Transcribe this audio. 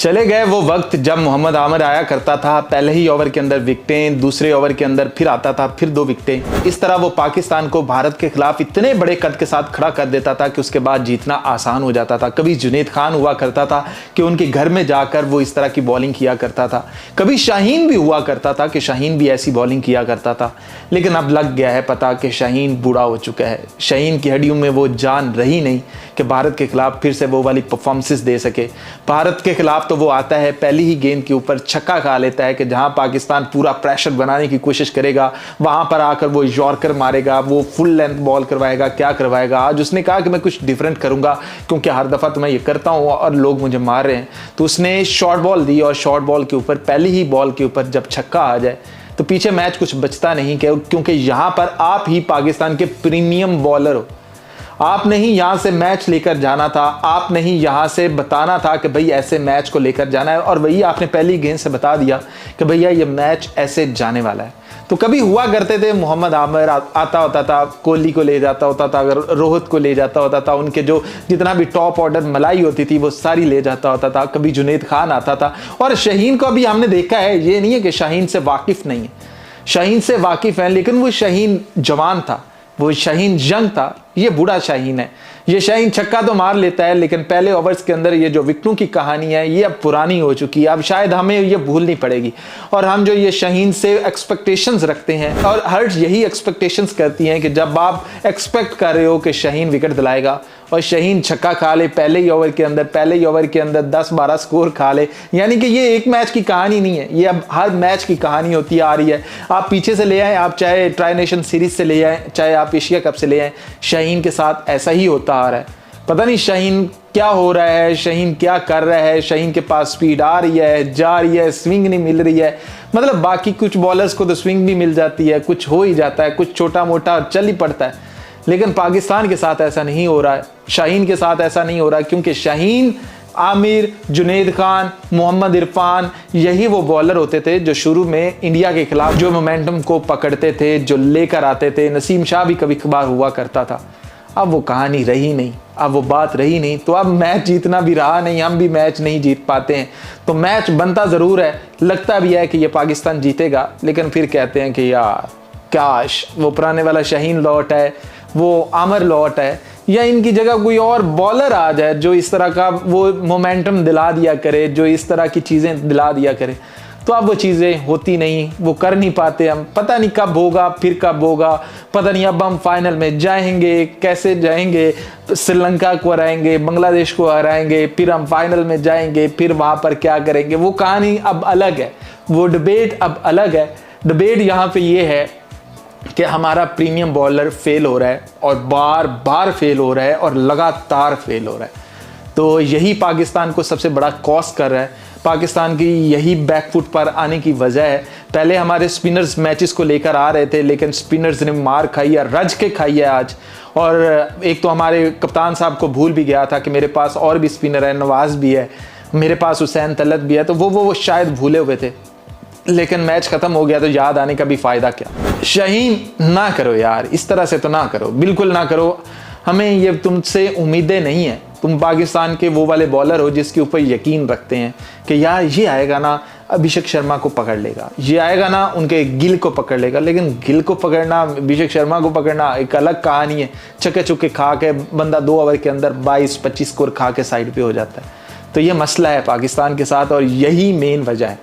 चले गए वो वक्त जब मोहम्मद आमिर आया करता था, पहले ही ओवर के अंदर विकेटें, दूसरे ओवर के अंदर फिर आता था, फिर 2 विकेटें। इस तरह वो पाकिस्तान को भारत के खिलाफ इतने बड़े कद के साथ खड़ा कर देता था कि उसके बाद जीतना आसान हो जाता था। कभी जुनैद खान हुआ करता था कि उनके घर में जाकर वो इस तरह की बॉलिंग किया करता था, कभी शाहीन भी हुआ करता था कि शाहीन भी ऐसी बॉलिंग किया करता था। लेकिन अब लग गया है पता कि शाहीन बूढ़ा हो चुका है। शाहीन की हड्डियों में वो जान रही नहीं कि भारत के खिलाफ फिर से वो वाली परफॉर्मेंसेस दे सके। भारत के खिलाफ तो वो आता है, पहली ही गेंद के ऊपर छक्का खा लेता है कि जहां पाकिस्तान पूरा प्रेशर बनाने की कोशिश करेगा वहां पर आकर वो यॉर्कर मारेगा, वो फुल लेंथ बॉल करवाएगा, क्या करवाएगा। आज उसने कहा कि मैं कुछ डिफरेंट करूंगा क्योंकि हर दफा तो मैं ये करता हूं और लोग मुझे मार रहे हैं। तो उसने शॉर्ट बॉल दी और शॉर्ट बॉल के ऊपर, पहली ही बॉल के ऊपर जब छक्का आ जाए तो पीछे मैच कुछ बचता नहीं, क्योंकि यहां पर आप ही पाकिस्तान के प्रीमियम बॉलर हो। आपने ही यहाँ से मैच लेकर जाना था, आपने ही यहाँ से बताना था कि भाई ऐसे मैच को लेकर जाना है, और वही आपने पहली गेंद से बता दिया कि भैया ये मैच ऐसे जाने वाला है। तो कभी हुआ करते थे मोहम्मद आमिर आता होता था, कोहली को ले जाता होता था, अगर रोहित को ले जाता होता था, उनके जो जितना भी टॉप ऑर्डर मलाई होती थी वो सारी ले जाता होता था। कभी जुनैद खान आता था, और शाहीन को अभी हमने देखा है, ये नहीं है कि शाहीन से वाकिफ नहीं है, शाहीन से वाकिफ है, लेकिन वो शाहीन जवान था, वो शाहीन यंग था। ये बूढ़ा शाहीन है। ये शाहीन छक्का तो मार लेता है, लेकिन पहले ओवर्स के अंदर ये जो विकेटों की कहानी है ये अब पुरानी हो चुकी है। अब शायद हमें ये भूलनी पड़ेगी, और हम जो ये शाहीन से एक्सपेक्टेशंस रखते हैं, और हर यही एक्सपेक्टेशंस करती हैं कि जब आप एक्सपेक्ट कर रहे हो कि शाहीन विकेट दिलाएगा और शाहीन छक्का खा ले पहले ही ओवर के अंदर 10-12 स्कोर खा ले, यानी कि ये एक मैच की कहानी नहीं है, ये अब हर मैच की कहानी होती आ रही है। आप पीछे से ले आए, आप चाहे ट्राई नेशन सीरीज से ले आए, चाहे आप एशिया कप से ले आए, शाहीन के साथ ऐसा ही होता आ रहा है। पता नहीं शाहीन क्या हो रहा है, शाहीन क्या कर रहा है। शाहीन के पास स्पीड आ रही है, जा रही है, स्विंग नहीं मिल रही है। मतलब बाकी कुछ बॉलर्स को तो स्विंग भी मिल जाती है, कुछ हो ही जाता है, कुछ छोटा मोटा चल ही पड़ता है, लेकिन पाकिस्तान के साथ ऐसा नहीं हो रहा है, शाहीन के साथ ऐसा नहीं हो रहा है। क्योंकि शाहीन, आमिर, जुनैद खान, मोहम्मद इरफान, यही वो बॉलर होते थे जो शुरू में इंडिया के खिलाफ जो मोमेंटम को पकड़ते थे, जो लेकर आते थे। नसीम शाह भी कभी कभार हुआ करता था। अब वो कहानी रही नहीं, अब वो बात रही नहीं, तो अब मैच जीतना भी रहा नहीं, हम भी मैच नहीं जीत पाते हैं। तो मैच बनता ज़रूर है, लगता भी है कि ये पाकिस्तान जीतेगा, लेकिन फिर कहते हैं कि यार काश वो पुराने वाला शाहीन लौट है, वो आमिर लौट है, या इनकी जगह कोई और बॉलर आ जाए जो इस तरह का वो मोमेंटम दिला दिया करे, जो इस तरह की चीज़ें दिला दिया करे। तो अब वो चीज़ें होती नहीं, वो कर नहीं पाते हम। पता नहीं कब होगा, फिर कब होगा, पता नहीं। अब हम फाइनल में जाएंगे, कैसे जाएंगे, श्रीलंका को हराएंगे, बांग्लादेश को हराएंगे, फिर हम फाइनल में जाएंगे, फिर वहाँ पर क्या करेंगे, वो कहानी अब अलग है, वो डिबेट अब अलग है। डिबेट यहाँ पे ये है कि हमारा प्रीमियम बॉलर फेल हो रहा है, और बार बार फेल हो रहा है, और लगातार फेल हो रहा है। तो यही पाकिस्तान को सबसे बड़ा कॉस्ट कर रहा है। पाकिस्तान की यही बैकफुट पर आने की वजह है। पहले हमारे स्पिनर्स मैचेस को लेकर आ रहे थे, लेकिन स्पिनर्स ने मार खाई है, रज के खाई है आज। और एक तो हमारे कप्तान साहब को भूल भी गया था कि मेरे पास और भी स्पिनर है, नवाज भी है, मेरे पास हुसैन तलत भी है, तो वो शायद भूले हुए थे। लेकिन मैच खत्म हो गया तो याद आने का भी फ़ायदा क्या। शाहीन ना करो यार, इस तरह से तो ना करो, बिल्कुल ना करो। हमें ये तुमसे उम्मीदें नहीं है। तुम पाकिस्तान के वो वाले बॉलर हो जिसके ऊपर यकीन रखते हैं कि यार ये आएगा ना अभिषेक शर्मा को पकड़ लेगा, ये आएगा ना उनके गिल को पकड़ लेगा। लेकिन गिल को पकड़ना, अभिषेक शर्मा को पकड़ना एक अलग कहानी है। चक्के चुक्के खा के बंदा 2 ओवर के अंदर 22-25 स्कोर खा के साइड पे हो जाता है। तो ये मसला है पाकिस्तान के साथ, और यही मेन वजह है।